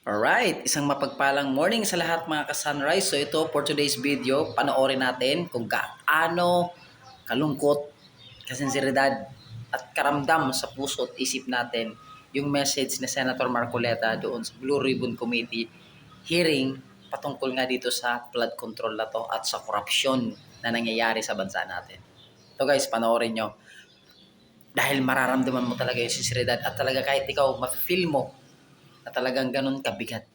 Alright, isang mapagpalang morning sa lahat mga ka-sunrise. So ito for today's video, panoorin natin kung gaano kalungkot, kasinseridad at karamdam sa puso at isip natin yung message ni Senator Marcoleta doon sa Blue Ribbon Committee hearing patungkol nga dito sa flood control na to at sa korupsyon na nangyayari sa bansa natin. Ito guys, panoorin nyo. Dahil mararamdaman mo talaga yung sinseridad at talaga kahit ikaw mafe-feel mo na talagang ganun kabigat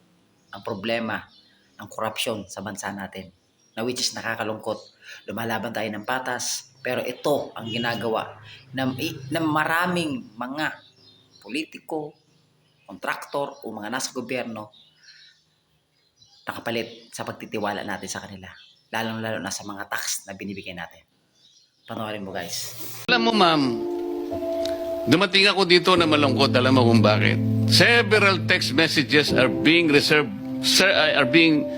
ang problema ng korupsyon sa bansa natin. Na which is nakakalungkot. Lumalaban tayo ng patas, pero ito ang ginagawa ng maraming mga politiko, kontraktor o mga nasa gobyerno nakapalit sa pagtitiwala natin sa kanila. Lalong-lalo na sa mga tax na binibigay natin. Panoorin mo guys. Alam mo ma'am, dumating ako dito na malungkot. Alam mo kung bakit? Several text messages are being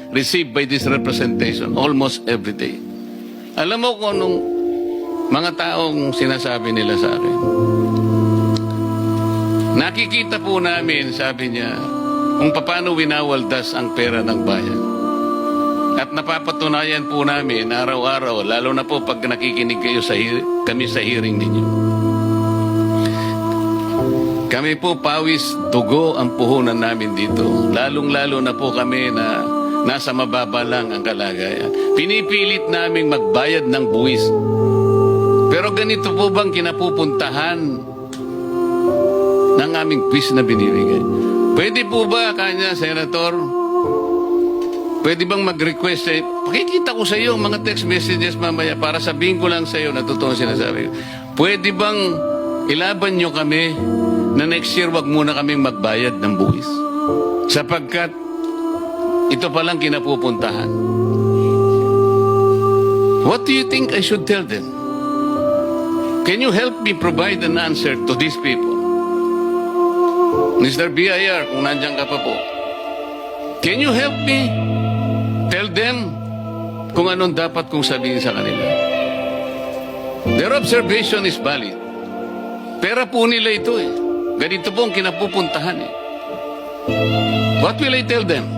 received by this representation almost every day. Alam mo kung anong mga taong sinasabi nila sa akin? Nakikita po namin, sabi niya, kung paano winawaldas ang pera ng bayan. At napapatunayan po namin araw-araw, lalo na po pag nakikinig kayo kami sa hearing ninyo. Kami po pawis, dugo ang puhunan namin dito. Lalong-lalo na po kami na nasa mababa lang ang kalagayan. Pinipilit naming magbayad ng buwis. Pero ganito po bang kinapupuntahan ng aming buwis na binibigay? Pwede po ba, kanya, Senator? Pwede bang mag-request pakikita ko sa iyo mga text messages mamaya para sabihin ko lang sa iyo na totoo sinasabi ko. Pwede bang ilaban nyo kami na next year wag muna kaming magbayad ng buwis? Sapagkat ito palang kinapupuntahan. What do you think I should tell them? Can you help me provide an answer to these people? Mr. BIR, kung nandiyan ka pa po. Can you help me tell them kung anong dapat kong sabihin sa kanila? Their observation is valid. Pera po nila ito eh. Ganito po ang kinapupuntahan eh. What will I tell them?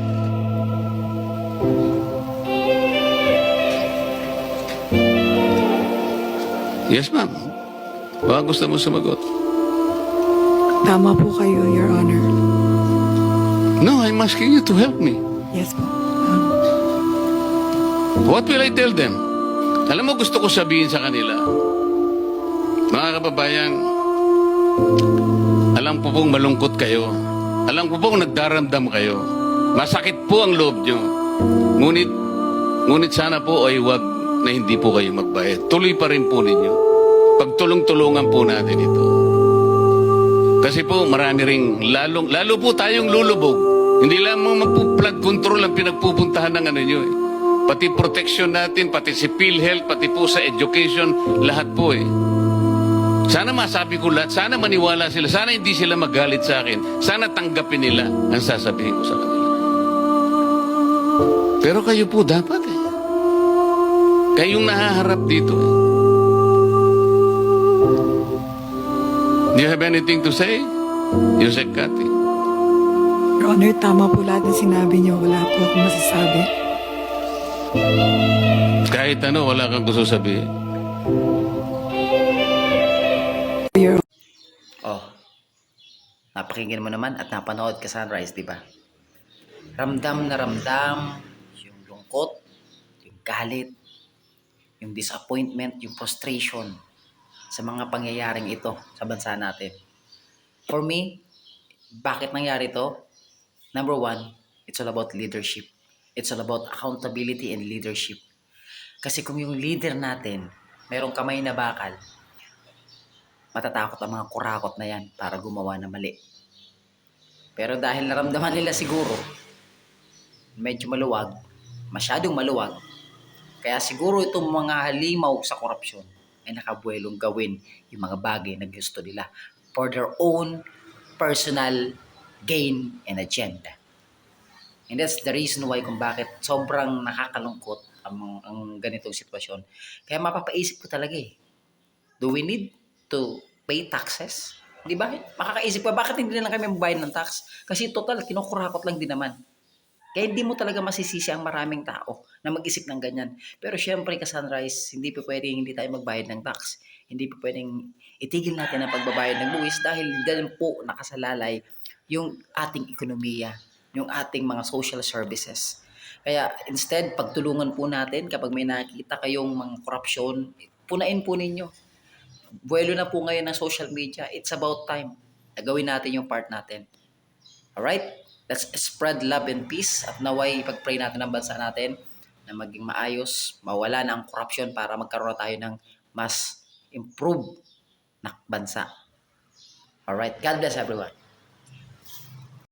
Yes, ma'am. Baka gusto mo sumagot. Tama po kayo, Your Honor. No, I'm asking you to help me. Yes po. What will I tell them? Alam mo, gusto ko sabihin sa kanila, mga kababayan, alam ko pong malungkot kayo. Alam ko pong nagdaramdam kayo. Masakit po ang loob nyo. Ngunit sana po ay wag na hindi po kayo magbayad. Tuloy pa rin po ninyo. Pagtulong-tulungan po natin ito. Kasi po marami ring lalo po tayong lulubog. Hindi lamang mag-flood control ang pinagpupuntahan ng ano nyo eh. Pati protection natin, pati si PhilHealth, pati po sa education, lahat po eh. Sana masabi ko lahat, sana maniwala sila, sana hindi sila magalit sa akin, sana tanggapin nila ang sasabihin ko sa kanila. Pero kayo po dapat eh. Kayong nahaharap dito eh. Do you have anything to say? Yusek Kati. Your Honor, tama po lahat ng sinabi niyo. Wala po akong masasabi. Kahit ano, wala kang gusto sabihin. Your Oh, napakinggan mo naman at napanood ka Sunrise, di ba? Ramdam na ramdam yung lungkot, yung galit, yung disappointment, yung frustration sa mga pangyayaring ito sa bansa natin. For me, bakit nangyari ito? Number one, it's all about leadership. It's all about accountability and leadership. Kasi kung yung leader natin, mayroong kamay na bakal, matatakot ang mga kurakot na yan para gumawa ng mali. Pero dahil naramdaman nila siguro, medyo maluwag, masyadong maluwag, kaya siguro itong mga halimaw sa korupsyon ay nakabuelong gawin yung mga bagay na gusto nila for their own personal gain and agenda. And that's the reason why kung bakit sobrang nakakalungkot ang ganitong sitwasyon. Kaya mapapaisip ko talaga eh, do we need to pay taxes Di ba? Makakaisip ka, bakit hindi na lang kami magbayad ng tax? Kasi total, kinukurakot lang din naman. Kaya hindi mo talaga masisisi ang maraming tao na mag-isip ng ganyan. Pero syempre, ka-Sunrise, hindi pa pwedeng hindi tayo magbayad ng tax. Hindi pa pwedeng itigil natin ang pagbabayad ng buwis dahil dyan po nakasalalay yung ating ekonomiya, yung ating mga social services. Kaya instead, pagtulungan po natin kapag may nakikita kayong mga korupsyon, punain po ninyo. Buwelo na po ngayon ng social media. It's about time na gawin natin yung part natin. Alright? Let's spread love and peace at naway pag-pray natin ang bansa natin na maging maayos, mawala na ang corruption para magkaroon na tayo ng mas improved na bansa. Alright? God bless everyone.